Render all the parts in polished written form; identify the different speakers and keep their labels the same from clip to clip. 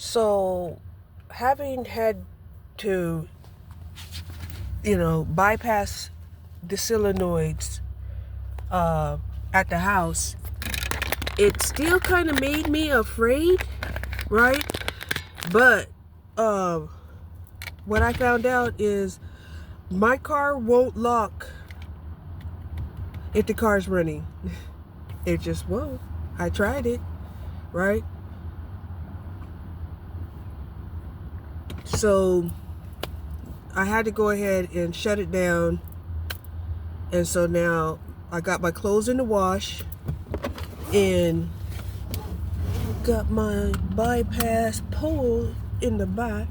Speaker 1: So, having had to, bypass the solenoids at the house, it still kind of made me afraid, right? But what I found out is my car won't lock if the car's running. It just won't. I tried it, right? So I had to go ahead and shut it down. And so now I got my clothes in the wash and got my bypass pole in the back.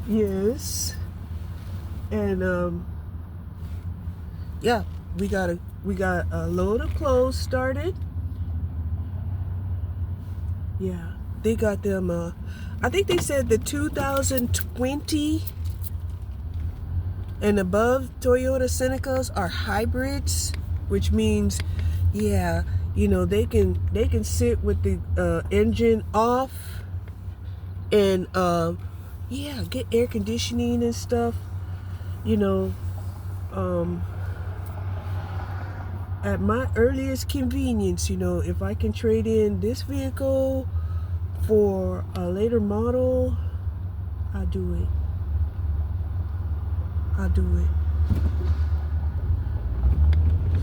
Speaker 1: Yes. And yeah, we got a load of clothes started. Yeah, they got them I think they said the 2020 and above Toyota Senecas are hybrids, which means, yeah, they can sit with the engine off and yeah, get air conditioning and stuff, at my earliest convenience. If I can trade in this vehicle for a later model, I'll do it.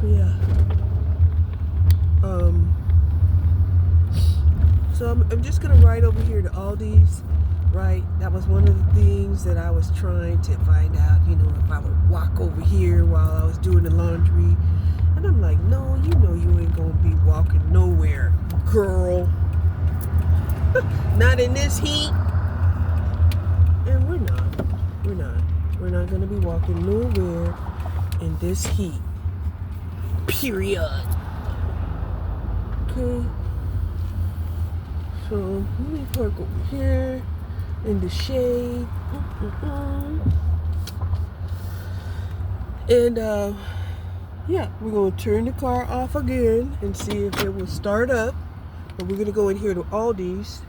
Speaker 1: So yeah. So I'm just gonna ride over here to Aldi's, right? That was one of the things that I was trying to find out, if I would walk over here while I was doing the laundry. And I'm like, no, you ain't gonna be walking nowhere, girl. Not in this heat. And we're not gonna be walking nowhere in this heat. Period. Okay. So let me park over here in the shade. And yeah, we're gonna turn the car off again and see if it will start up. But we're gonna go in here to Aldi's.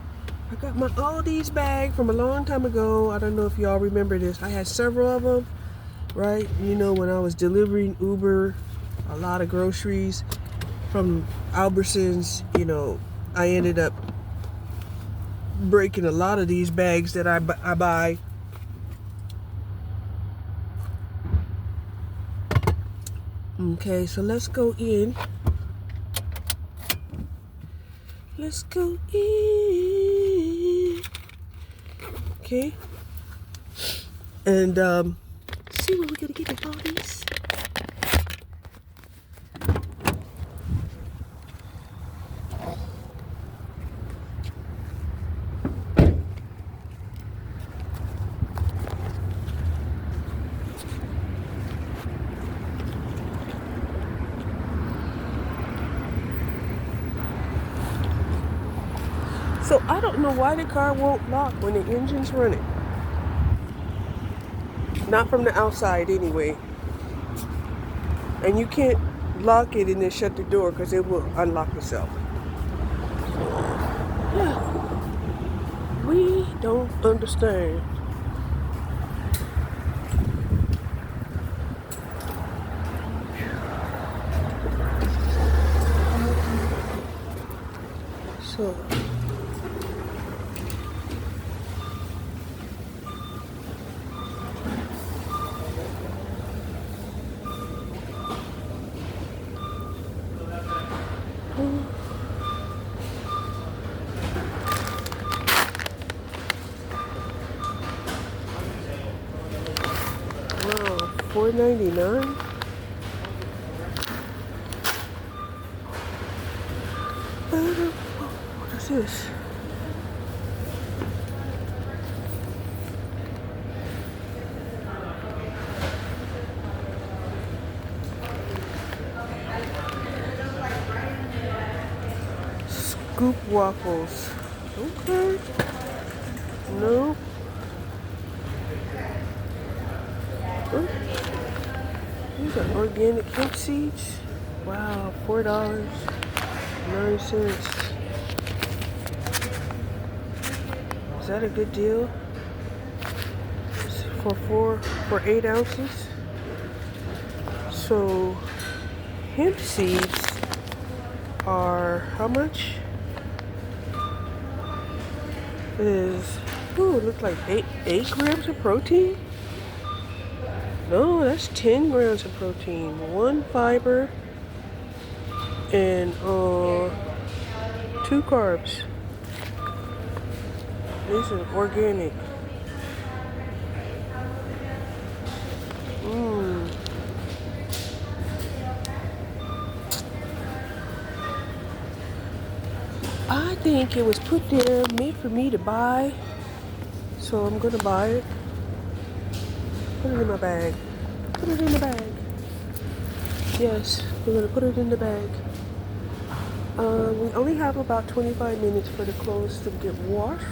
Speaker 1: I got my Aldi's bag from a long time ago. I don't know if y'all remember this. I had several of them, right? When I was delivering Uber a lot of groceries from Albertsons, I ended up breaking a lot of these bags that I buy. Okay, so let's go in. Let's go in. Okay. And see what we're gonna get at all these. So I don't know why the car won't lock when the engine's running. Not from the outside anyway. And you can't lock it and then shut the door because it will unlock itself. Yeah. We don't understand. So wow, $4.99. What is this? Scoop waffles. Okay. No. These are organic hemp seeds. Wow, $4.09. Is that a good deal? It's for 8 ounces. So hemp seeds are how much? It is, ooh, it looks like 8 grams of protein. No, that's 10 grams of protein, 1 fiber, and 2 carbs. These are organic. I think it was put there meant for me to buy, so I'm gonna buy it. Put it in my bag. Put it in the bag. Yes, we're gonna put it in the bag. We only have about 25 minutes for the clothes to get washed.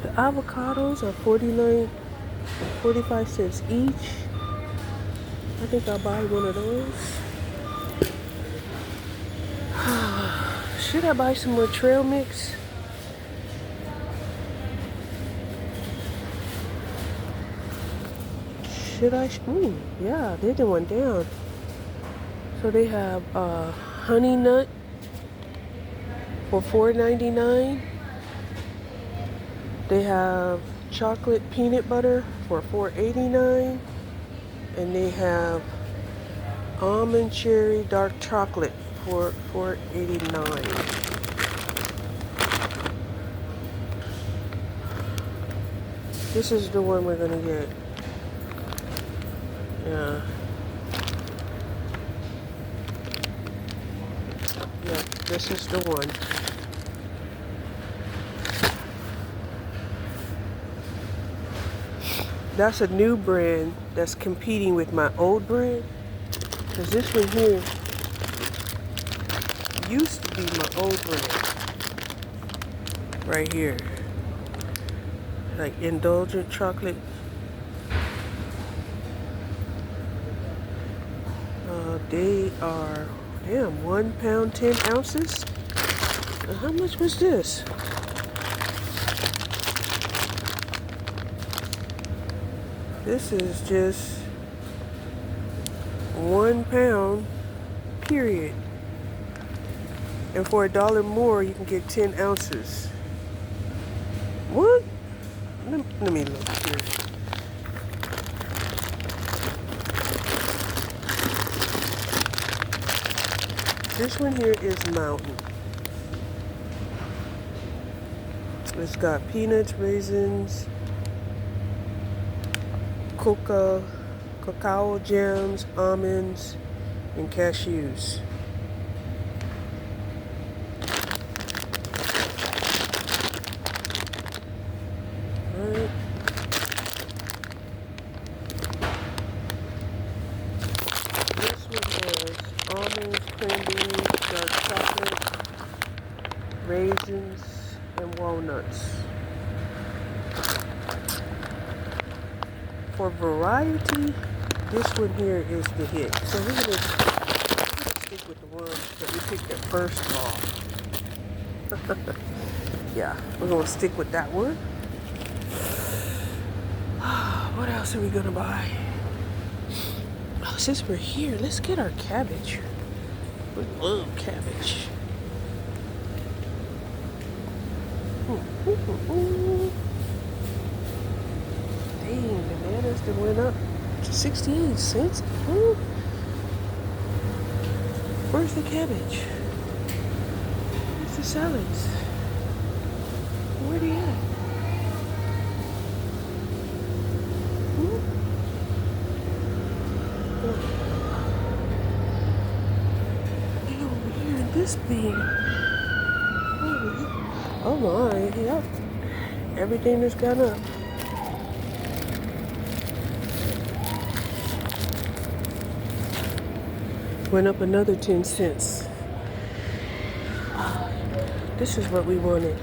Speaker 1: The avocados are 45 cents each. I think I'll buy one of those. Should I buy some more trail mix? Should I? Ooh, yeah, they did one down. So they have honey nut for $4.99. They have chocolate peanut butter for $4.89. And they have almond cherry dark chocolate for $4.89. This is the one we're gonna get. Yeah. Yeah, this is the one. That's a new brand that's competing with my old brand. Because this one here used to be my old brand. Right here. Like indulgent chocolate. They are, damn, 1 pound, 10 ounces. And how much was this? This is just 1 pound, period. And for $1 more, you can get 10 ounces. What? Let me look here. This one here is Mountain. It's got peanuts, raisins, cacao gems, almonds, and cashews. Alright. This one has almonds, cranberries, dark chocolate, raisins, and walnuts. For variety, this one here is the hit. So we're gonna stick with the one that we picked at first off. Yeah, we're gonna stick with that one. What else are we gonna buy? Oh, since we're here, let's get our cabbage. We love cabbage. Dang, the bananas that went up to 68 cents. Where's the cabbage? Where's the salads? Where are they at? They're over here in this bin. Oh my, yep. Everything has gone up. Went up another 10 cents. This is what we wanted.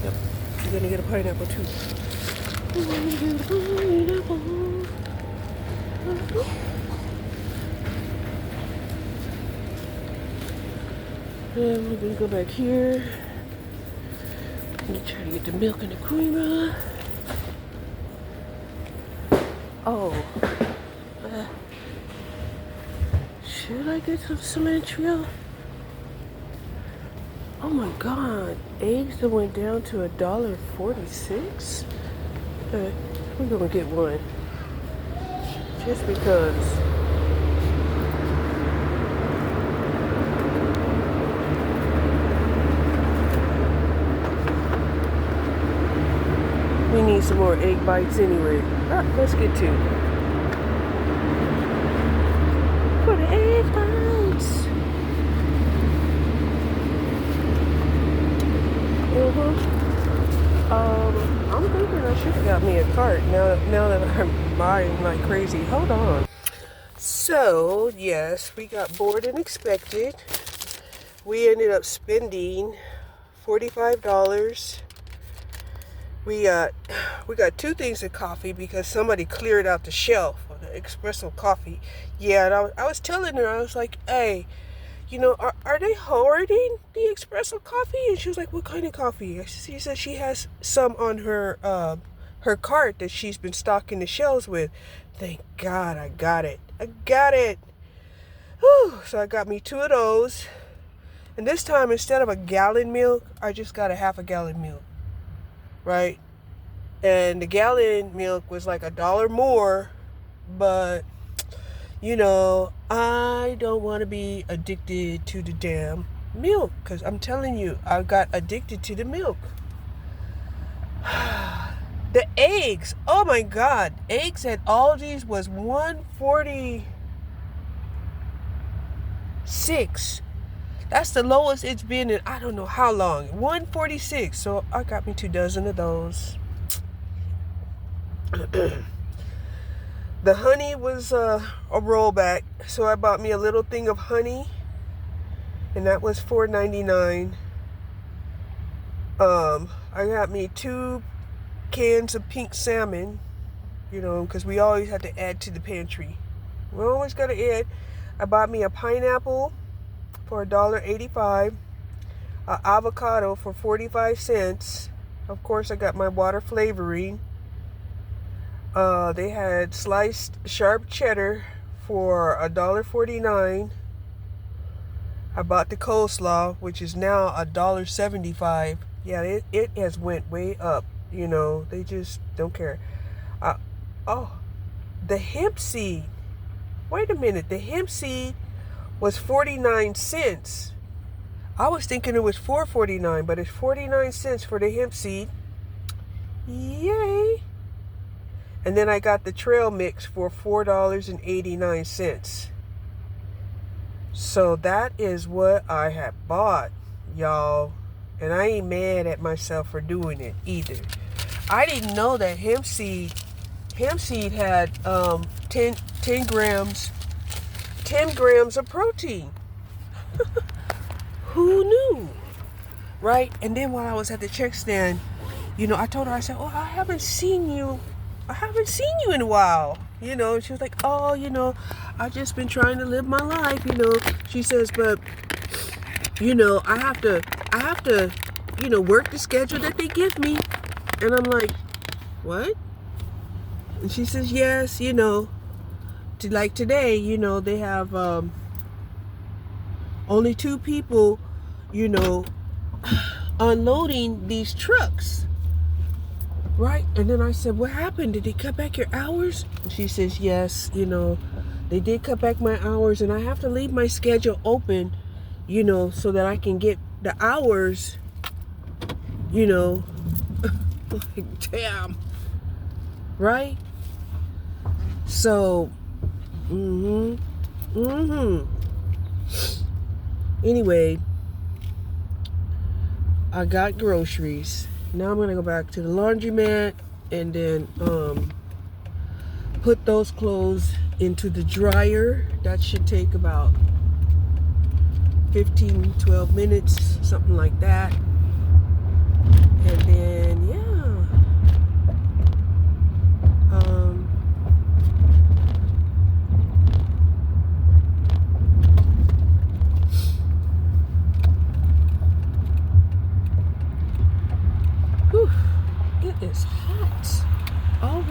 Speaker 1: Yep, you're gonna get a pineapple too. Then we're gonna go back here. I'm gonna try to get the milk and the creamer. Oh, should I get some cilantro? Oh my God, eggs that went down to $1.46. We're gonna get one, just because. We need some more egg bites anyway. Let's get two. For the egg bites. I'm thinking I should have got me a cart now that I'm buying like crazy. Hold on. So, yes, we got bored and expected. We ended up spending $45. We got two things of coffee because somebody cleared out the shelf of the espresso coffee. Yeah, and I was telling her, I was like, hey, you know, are they hoarding the espresso coffee? And she was like, what kind of coffee? She said she has some on her cart that she's been stocking the shelves with. Thank God I got it. I got it. Whew. So I got me two of those. And this time, instead of a gallon milk, I just got a half a gallon milk. Right? And the gallon milk was like $1 more, but you know, I don't want to be addicted to the damn milk, because I'm telling you, I got addicted to the milk. The eggs, oh my God, eggs at Aldi's was $1.46. That's the lowest it's been in I don't know how long. $1.46. So I got me 2 dozen of those. The honey was a rollback, so I bought me a little thing of honey, and that was $4.99. I got me 2 cans of pink salmon, you know, because we always have to add to the pantry. We always got to add. I bought me a pineapple for $1.85, an avocado for 45 cents. Of course, I got my water flavoring. They had sliced sharp cheddar for $1.49. I bought the coleslaw, which is now $1.75. Yeah, it has went way up. You know, they just don't care. The hemp seed. Wait a minute, the hemp seed was 49 cents. I was thinking it was $4.49, but it's 49 cents for the hemp seed. Yay! And then I got the trail mix for $4.89. So that is what I have bought, y'all. And I ain't mad at myself for doing it either. I didn't know that hemp seed had 10 grams of protein. Who knew? Right? And then while I was at the check stand, you know, I told her, I said, oh, I haven't seen you in a while. You know, she was like, oh, you know, I've just been trying to live my life, you know. She says, but, you know, I have to, you know, work the schedule that they give me. And I'm like, what? And she says, yes, you know, like today, you know, they have only 2 people, you know, unloading these trucks. Right? And then I said, what happened? Did they cut back your hours? And she says, yes, you know, they did cut back my hours, and I have to leave my schedule open, you know, so that I can get the hours, you know. Like, damn. Right? So, anyway, I got groceries. Now I'm gonna go back to the laundromat and then put those clothes into the dryer. That should take about 15-12 minutes, something like that. And then yeah,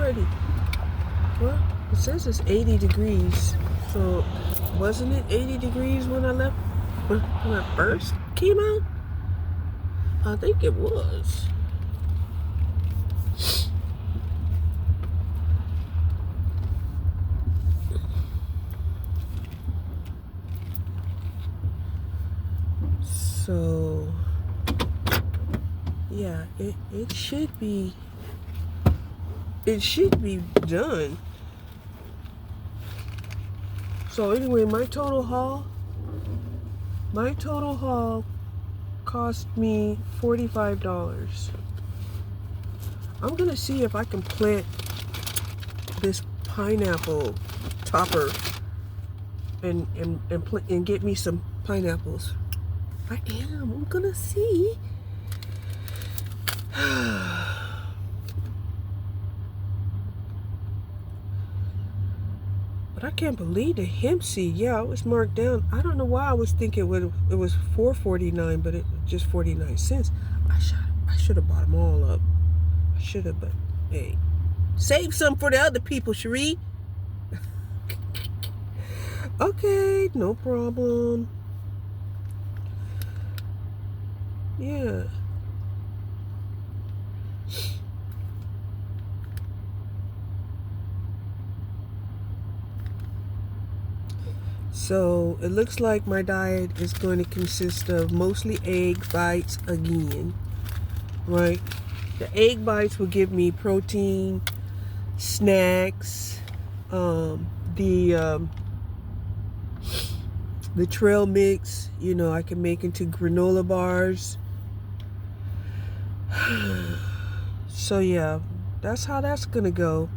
Speaker 1: already. Well, it says it's 80 degrees. So, wasn't it 80 degrees when I left? When I first came out? I think it was. So, yeah, it should be done. So anyway, my total haul cost me $45. I'm gonna see if I can plant this pineapple topper and get me some pineapples. I'm gonna see. But I can't believe the hemp seed. Yeah, it was marked down. I don't know why I was thinking it was $4.49, but it just 49 cents. I should have bought them all up. I should have, but hey, save some for the other people, Cherie. Okay, no problem. Yeah. So it looks like my diet is going to consist of mostly egg bites again, right? The egg bites will give me protein, snacks, the trail mix, you know, I can make into granola bars. So yeah, that's how that's gonna go.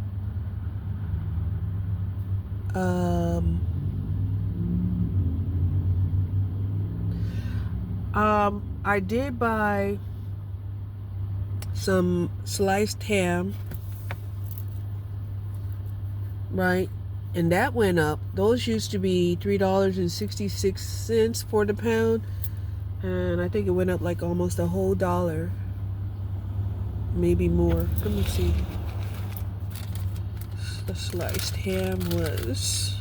Speaker 1: I did buy some sliced ham, right? And that went up. Those used to be $3.66 for the pound, and I think it went up like almost a whole dollar, maybe more. Let me see. The sliced ham was,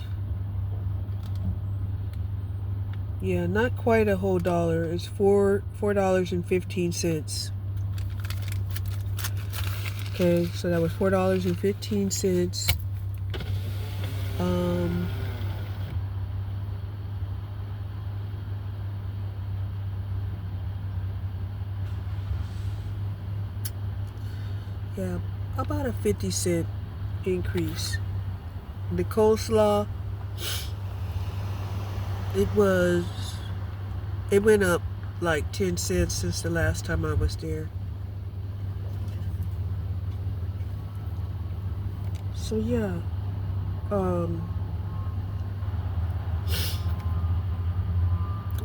Speaker 1: yeah, not quite a whole dollar. It's $4.15. Okay, so that was $4.15. Yeah, about a 50-cent increase. The coleslaw, it went up like 10 cents since the last time I was there. So yeah,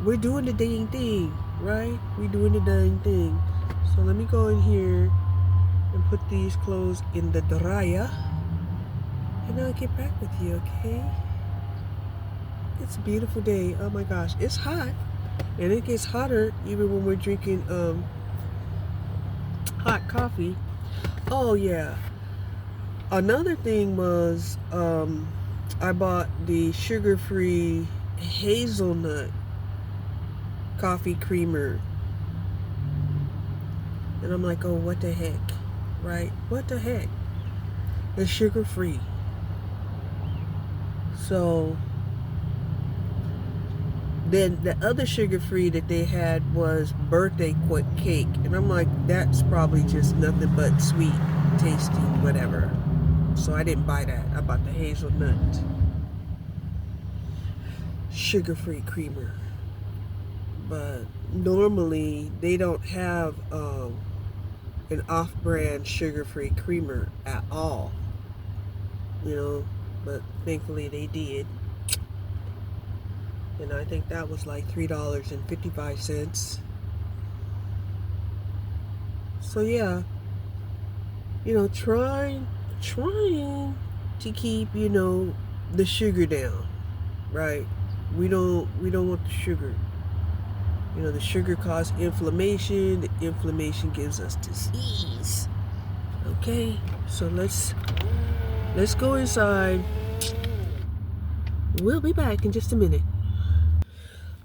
Speaker 1: we're doing the dang thing, right? We're doing the dang thing. So let me go in here and put these clothes in the dryer, and I'll get back with you, okay? It's a beautiful day. Oh my gosh, it's hot, and it gets hotter even when we're drinking hot coffee. Oh yeah, another thing was I bought the sugar-free hazelnut coffee creamer, and I'm like, oh, what the heck, right? What the heck? It's sugar-free. So then the other sugar-free that they had was birthday cake, and I'm like, that's probably just nothing but sweet tasting whatever. So I didn't buy that. I bought the hazelnut sugar-free creamer. But normally they don't have an off-brand sugar-free creamer at all, you know, but thankfully they did. And I think that was like $3.55. So yeah, you know, trying to keep, you know, the sugar down, right? We don't want the sugar. You know, the sugar causes inflammation. The inflammation gives us disease. Okay, so let's go inside. We'll be back in just a minute.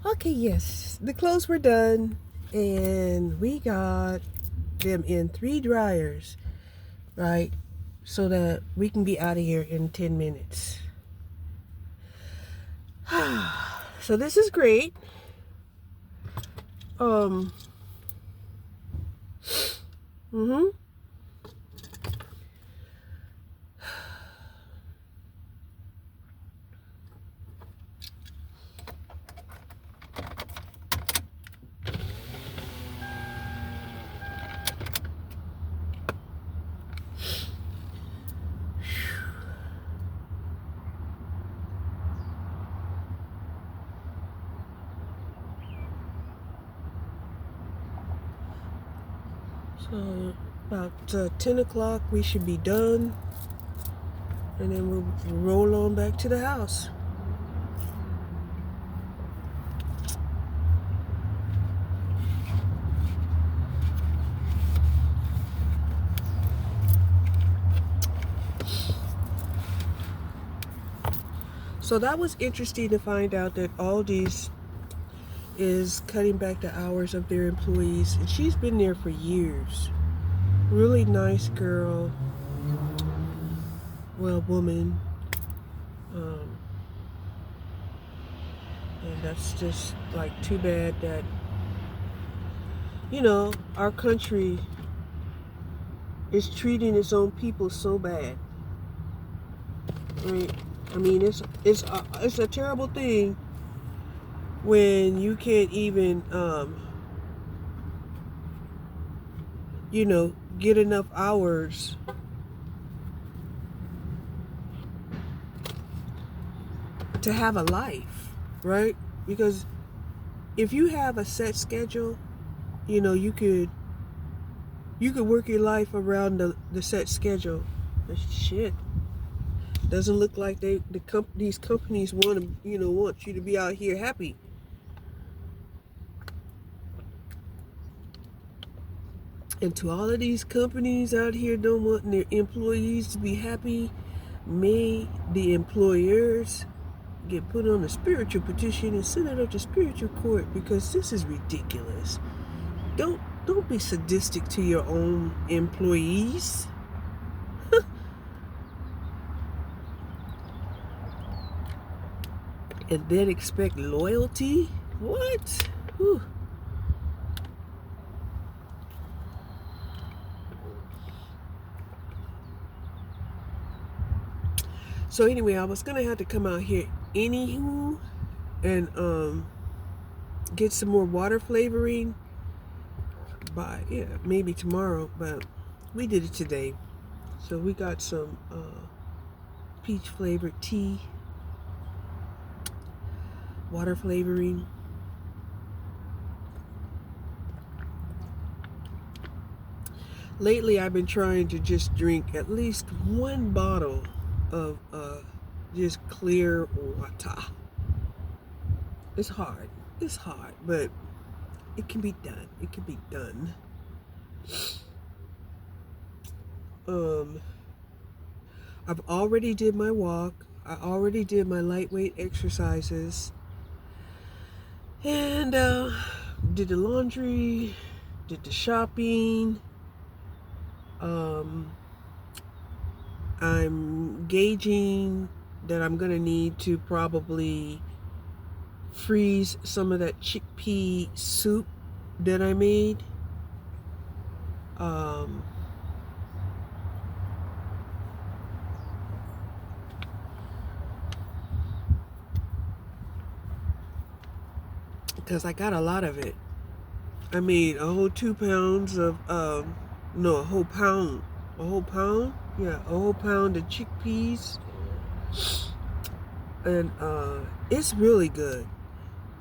Speaker 1: Okay, yes, the clothes were done, and we got them in 3 dryers, right? So that we can be out of here in 10 minutes. So this is great. Um, mm-hmm. So about 10 o'clock we should be done, and then we'll roll on back to the house. So that was interesting to find out that Aldi's is cutting back the hours of their employees, and she's been there for years. Really nice girl, well, woman. And that's just like too bad that, our country is treating its own people so bad. Right? I mean, it's a terrible thing when you can't even get enough hours to have a life, right? Because if you have a set schedule, you could work your life around the set schedule. But shit, doesn't look like these companies want you to be out here happy. And to all of these companies out here don't want their employees to be happy, may the employers get put on a spiritual petition and send it up to spiritual court, because this is ridiculous. Don't be sadistic to your own employees. And then expect loyalty? What? Whew. So anyway, I was gonna have to come out here anywho and get some more water flavoring by maybe tomorrow, but we did it today. So we got some peach flavored tea, water flavoring. Lately I've been trying to just drink at least 1 bottle of just clear water. It's hard, but it can be done. I've already did my walk. I already did my lightweight exercises, and did the laundry, did the shopping. I'm gauging that I'm gonna need to probably freeze some of that chickpea soup that I made. Because I got a lot of it. I made a whole 2 pounds of no, a whole pound yeah, a whole pound of chickpeas, and it's really good,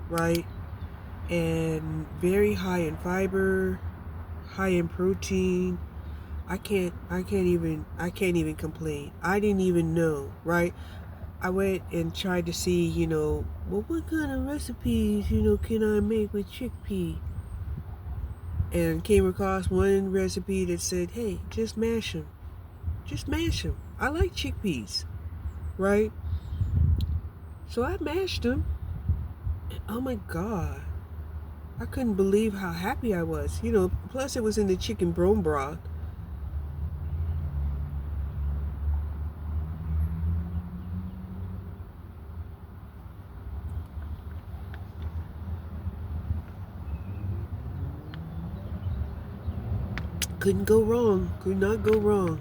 Speaker 1: right? And very high in fiber, high in protein. I can't even complain. I didn't even know, right? I went and tried to see, well, what kind of recipes, can I make with chickpea? and came across one recipe that said, hey, just mash them. Just mash them. I like chickpeas, right? So I mashed them. And oh my God. I couldn't believe how happy I was. Plus it was in the chicken bone broth. Couldn't go wrong. Could not go wrong.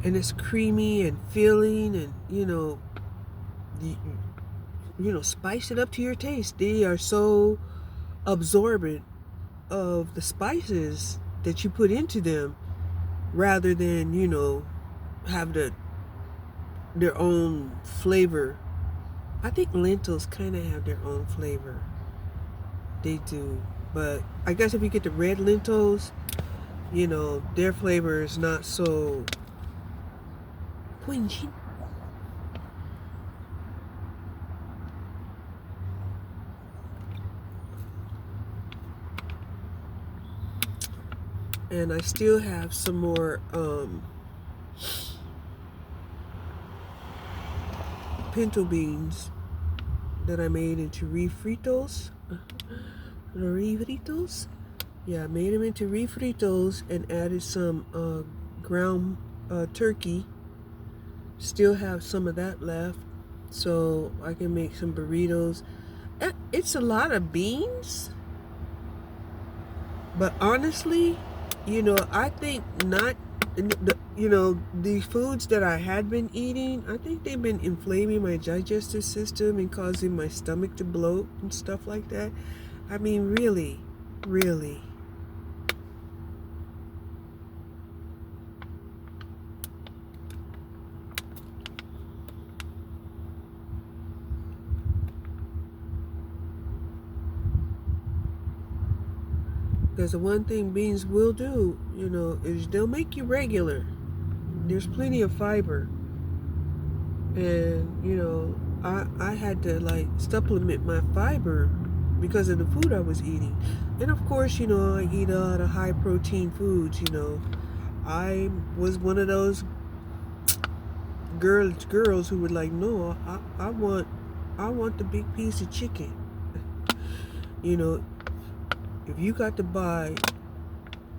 Speaker 1: And it's creamy and filling, and spice it up to your taste. They are so absorbent of the spices that you put into them, rather than have their own flavor. I think lentils kind of have their own flavor. They do, but I guess if you get the red lentils, their flavor is not so pungent. And I still have some more pinto beans that I made into refritos. Yeah, I made them into refritos and added some ground turkey. Still have some of that left, so I can make some burritos. It's a lot of beans, but honestly, I think not. The foods that I had been eating, I think they've been inflaming my digestive system and causing my stomach to bloat and stuff like that. I mean, really. Because the one thing beans will do, is they'll make you regular. There's plenty of fiber. And, I had to supplement my fiber because of the food I was eating. And of course, I eat a lot of high protein foods, I was one of those girls who were like, no, I want the big piece of chicken. If you got to buy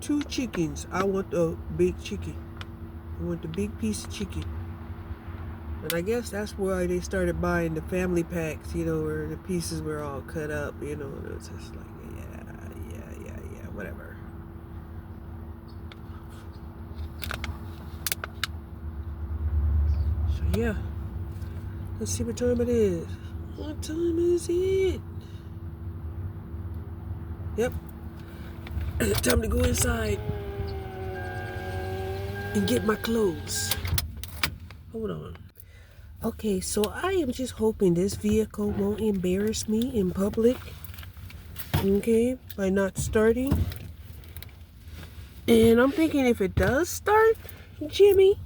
Speaker 1: 2 chickens, I want the big chicken. I want the big piece of chicken. And I guess that's why they started buying the family packs, where the pieces were all cut up, and it's just like, yeah, whatever. So yeah, let's see what time it is. What time is it? Yep. Time to go inside and get my clothes. Hold on. Okay, so I am just hoping this vehicle won't embarrass me in public. Okay, by not starting. And I'm thinking if it does start, Jimmy,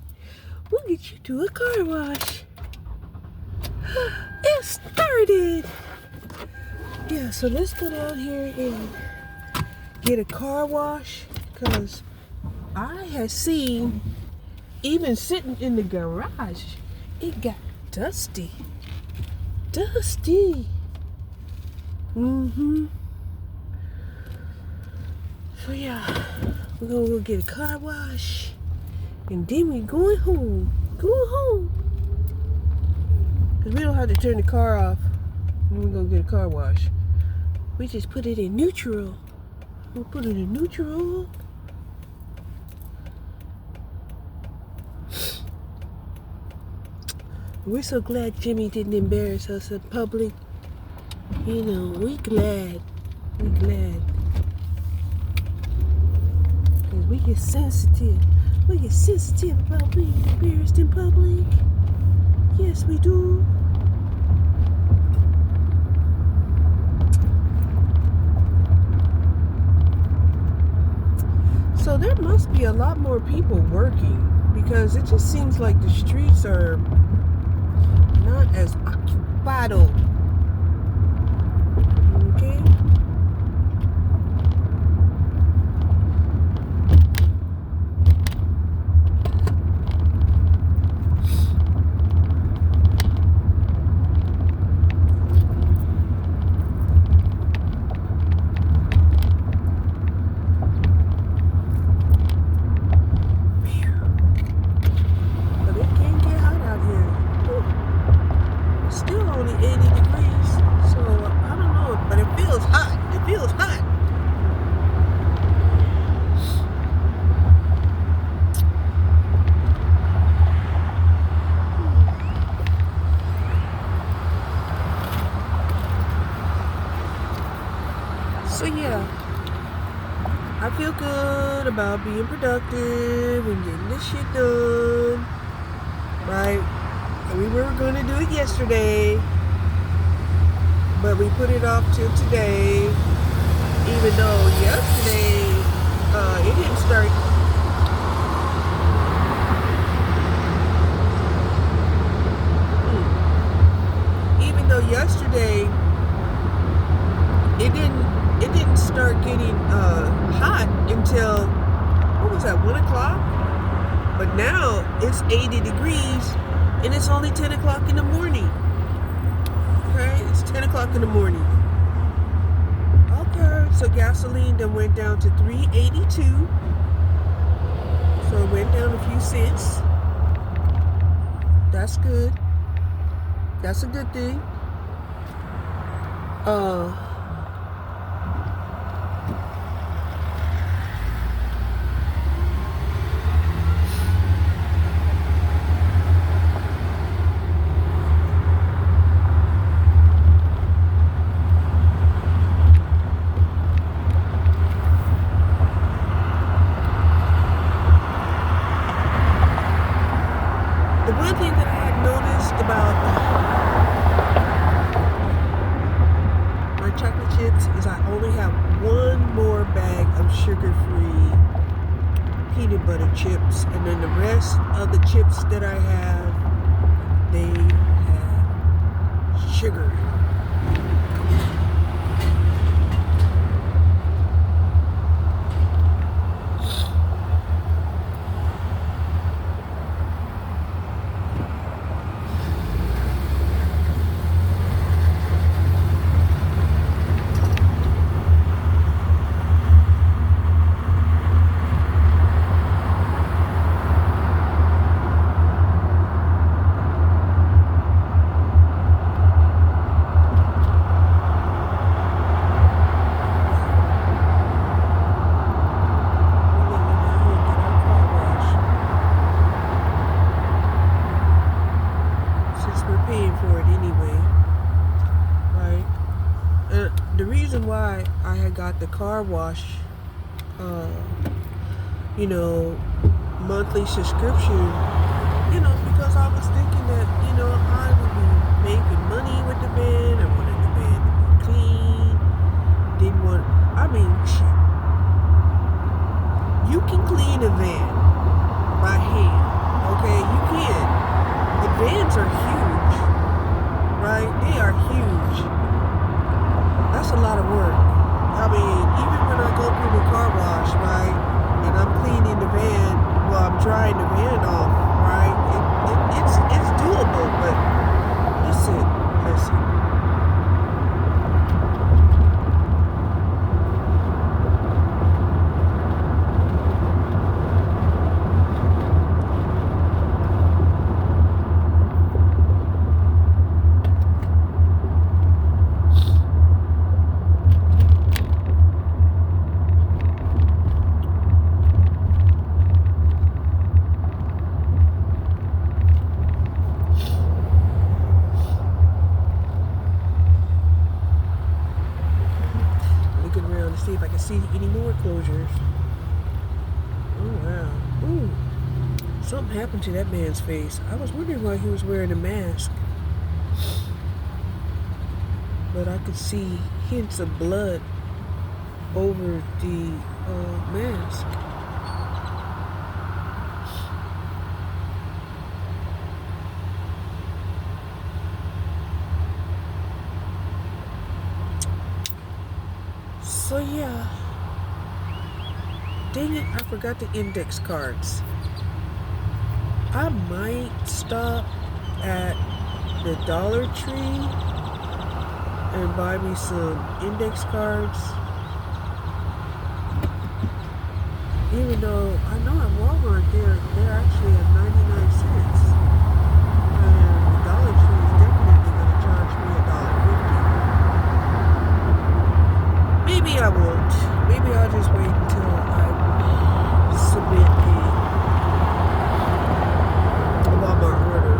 Speaker 1: we'll get you to a car wash. It started. Yeah, so let's go down here and get a car wash, because I had seen, even sitting in the garage, it got dusty. So yeah, we're gonna go get a car wash, and then we're going home. Because we don't have to turn the car off when we're gonna get a car wash. We just put it in neutral. We'll put it in neutral. We're so glad Jimmy didn't embarrass us in public. We glad. Because we get sensitive. We get sensitive about being embarrassed in public. Yes, we do. So there must be a lot more people working, because it just seems like the streets are not as occupied. good about being productive and getting this shit done. Right? And we were going to do it yesterday, but we put it off till today, even though yesterday it didn't start. Even though yesterday it didn't start getting hot until, what was that, 1 o'clock? But now it's 80 degrees and it's only 10 o'clock in the morning. Okay, it's 10 o'clock in the morning. Okay, so gasoline then went down to $3.82. So it went down a few cents. That's good. That's a good thing. The one thing that I had noticed about my chocolate chips is I only have one more bag of sugar-free peanut butter chips, and then the rest of the chips that I have, they have sugar in them. The reason why I had got the car wash, monthly subscription, because I was thinking that, I would be making money with the van. I wanted the van to be clean. Shit. You can clean a van by hand, okay? You can. The vans are huge, right? They are huge. That's a lot of work. I mean, even when I go through the car wash, right, and I'm cleaning the van, I'm drying the van off, right, it's doable, but listen. To see if I can see any more closures. Oh wow. Ooh. Something happened to that man's face. I was wondering why he was wearing a mask. But I could see hints of blood over the mask. So yeah, dang it, I forgot the index cards. I might stop at the Dollar Tree and buy me some index cards. Even though I know at Walmart they're actually at 99 cents. And the Dollar Tree is definitely going to charge me $1.50. Maybe I won't. Maybe I'll just wait until I submit the Walmart order.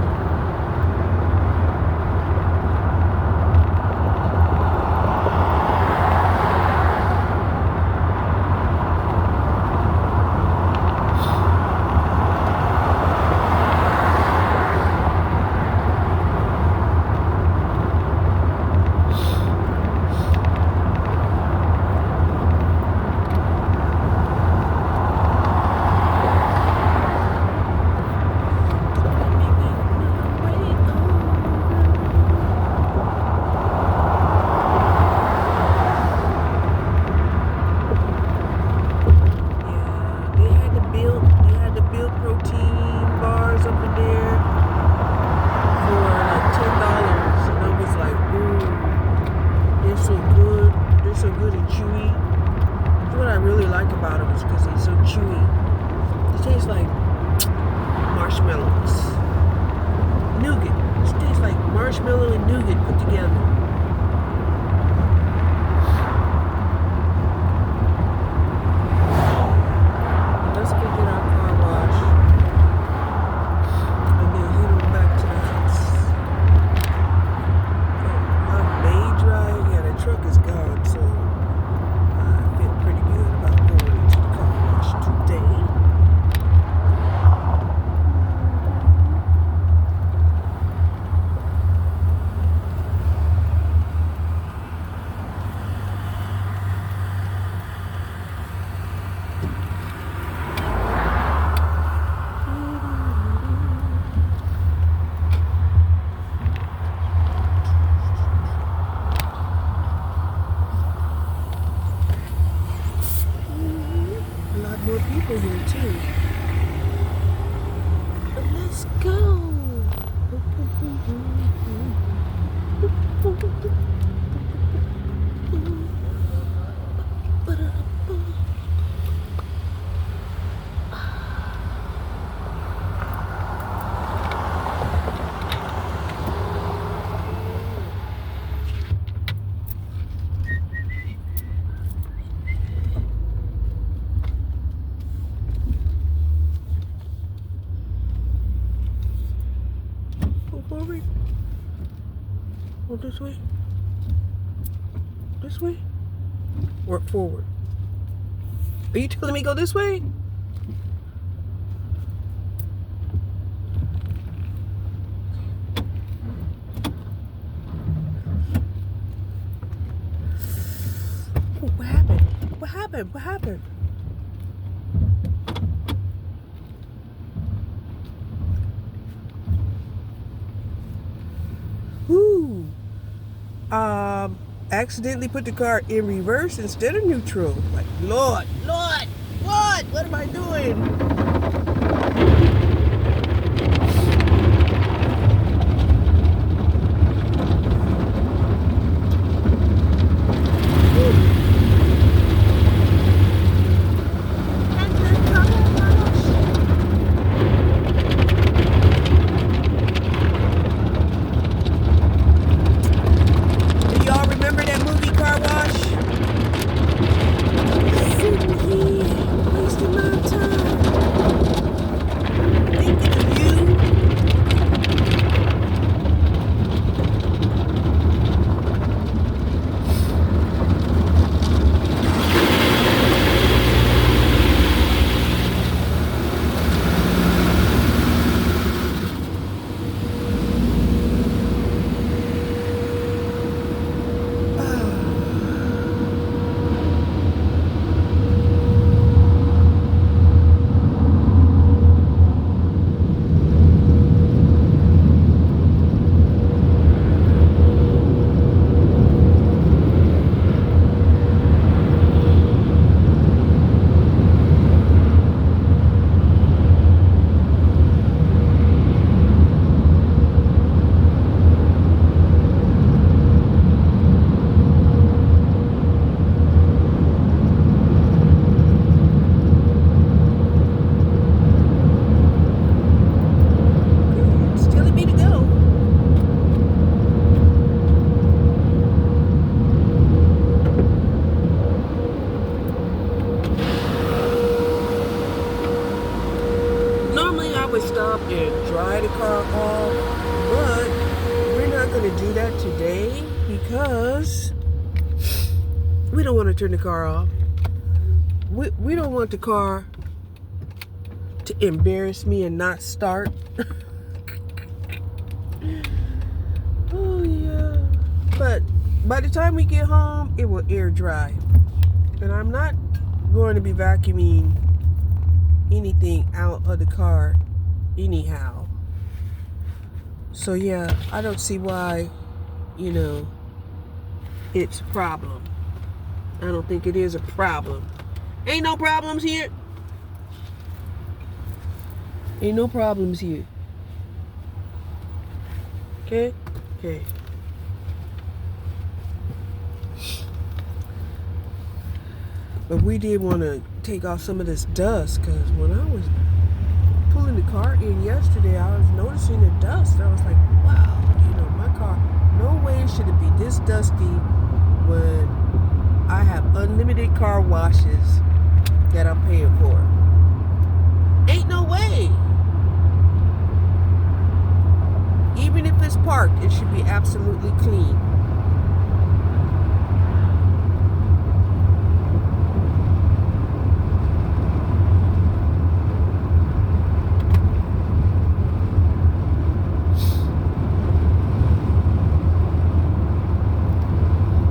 Speaker 1: more people here too. Let's go. Forward. Go this way. This way. Or forward. Are you telling me go this way? Oh, what happened? What happened? What happened? Ooh. Accidentally put the car in reverse instead of neutral. Like, Lord, what am I doing? Stop and dry the car off, but we're not going to do that today because we don't want to turn the car off. We don't want the car to embarrass me and not start. Oh yeah, but by the time we get home it will air dry, and I'm not going to be vacuuming anything out of the car anyhow. So yeah, I don't see why, it's a problem. I don't think it is a problem. Ain't no problems here. Ain't no problems here. Okay? Okay. But we did want to take off some of this dust, because when I was pulling the car in yesterday, I was noticing the dust. I was like, wow, my car, no way should it be this dusty when I have unlimited car washes that I'm paying for. Ain't no way. Even if it's parked, it should be absolutely clean.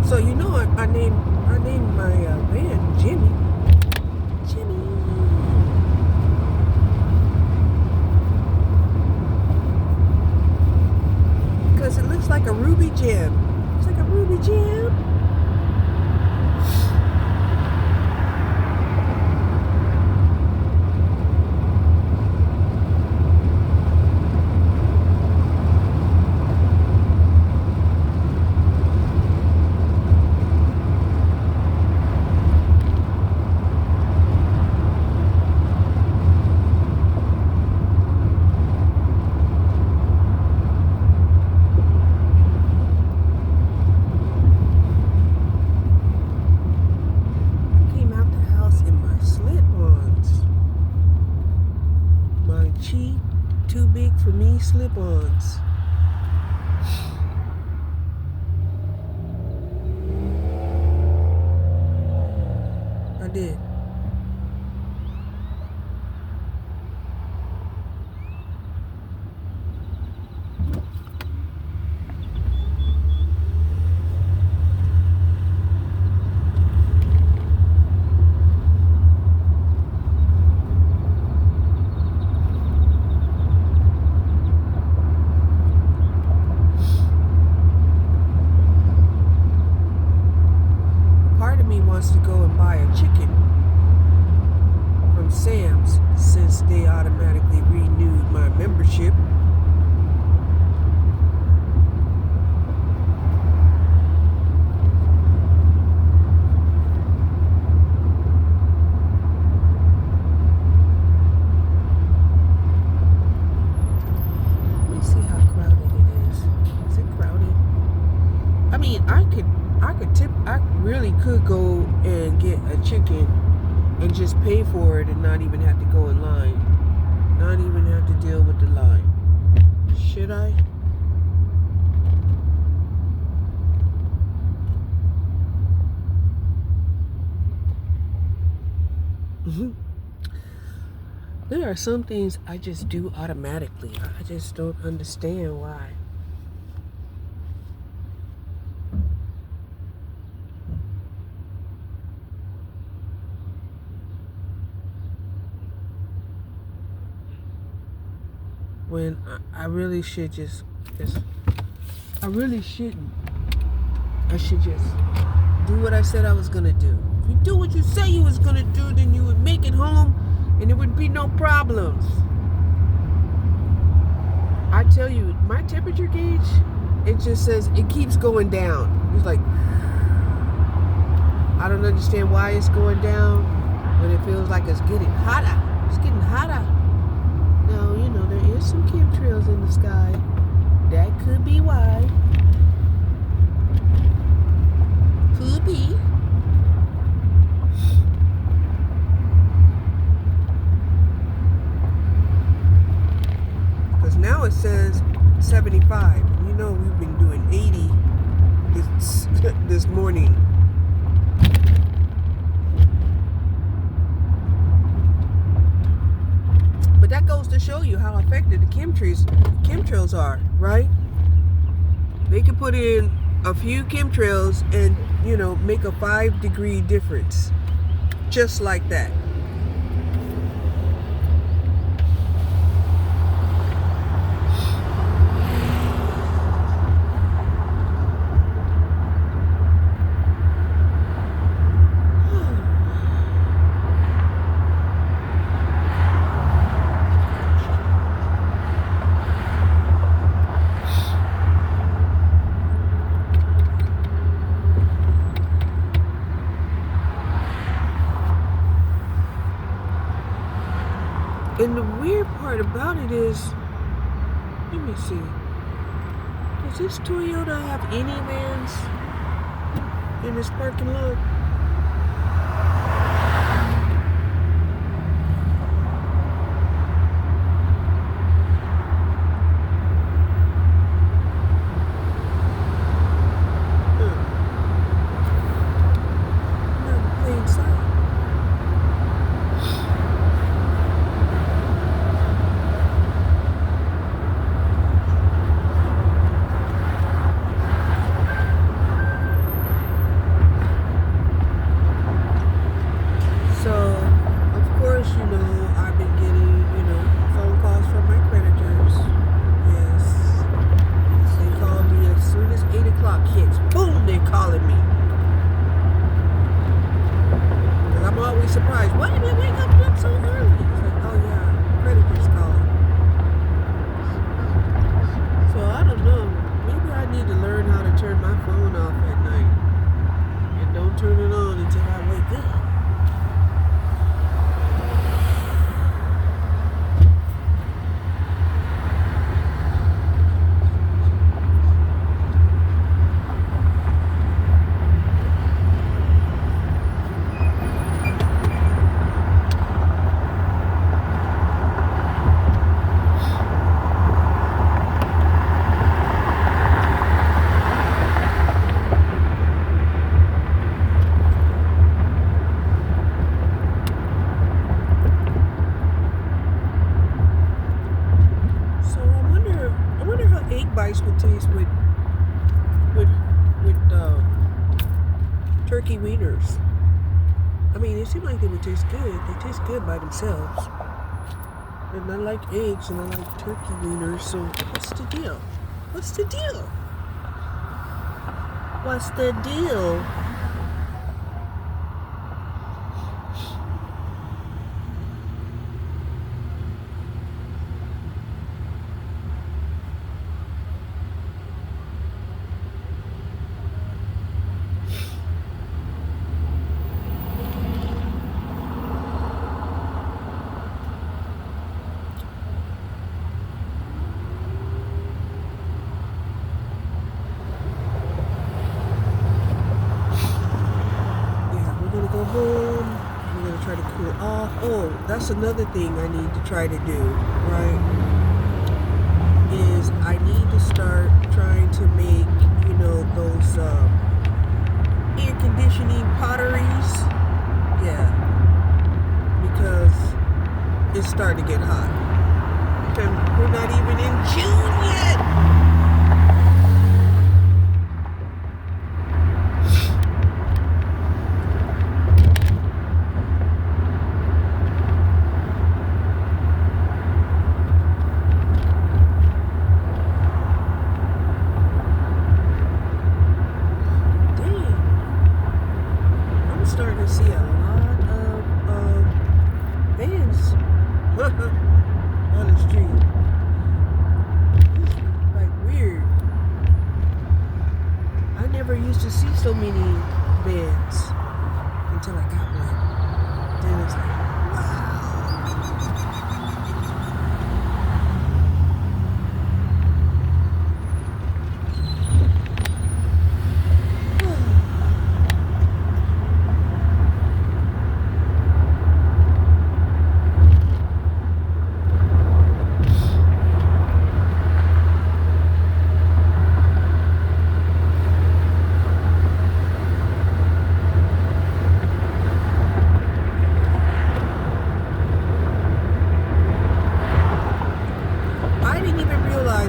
Speaker 1: So I named my van Jimmy. Because it looks like a ruby gem. for knee slip-ons. I did. Part of me wants to go and buy a chicken from Sam's since they automatically renewed my membership. Let me see how crowded it is. Is it crowded? I mean, I really could go and get a chicken and just pay for it and not even have to go in line. Not even have to deal with the line. Should I? There are some things I just do automatically. I just don't understand why. When I really should I really shouldn't. I should just do what I said I was gonna do. If you do what you say you was gonna do, then you would make it home and there would be no problems. I tell you, my temperature gauge, it just says it keeps going down. It's like, I don't understand why it's going down, but it feels like it's getting hotter. It's getting hotter. Now, you know, there is some chemtrails in the sky. That could be why. Could be. Because now it says 75. You know, we've been doing 80 this morning. But that goes to show you how effective the chemtrails are, right? They can put in a few chemtrails and, you know, make a 5-degree difference. Just like that. And the weird part about it is, let me see, does this Toyota have any vans in this parking lot? Not in plain sight. rice would taste with turkey wieners. I mean, it seemed like they would taste good. They taste good by themselves. And I like eggs and I like turkey wieners. So what's the deal? What's the deal? What's the deal? Go home. We're gonna try to cool off. Oh, that's another thing I need to try to do, right? Is I need to start trying to make, those air conditioning potteries. Yeah, because it's starting to get hot. And we're not even in June yet. Starting to see a lot of vans on the street. It's like weird. I never used to see so many vans until I got one. Then it's like,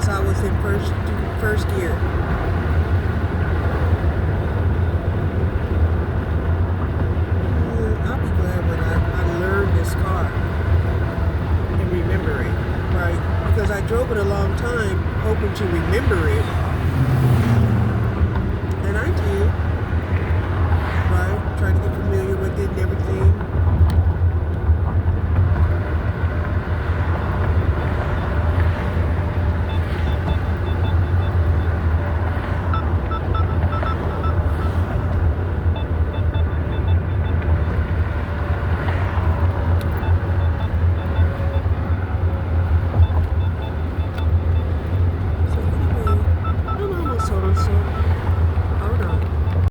Speaker 1: I was in first gear. I'll be glad when I learn this car and remember it, right? Because I drove it a long time hoping to remember it.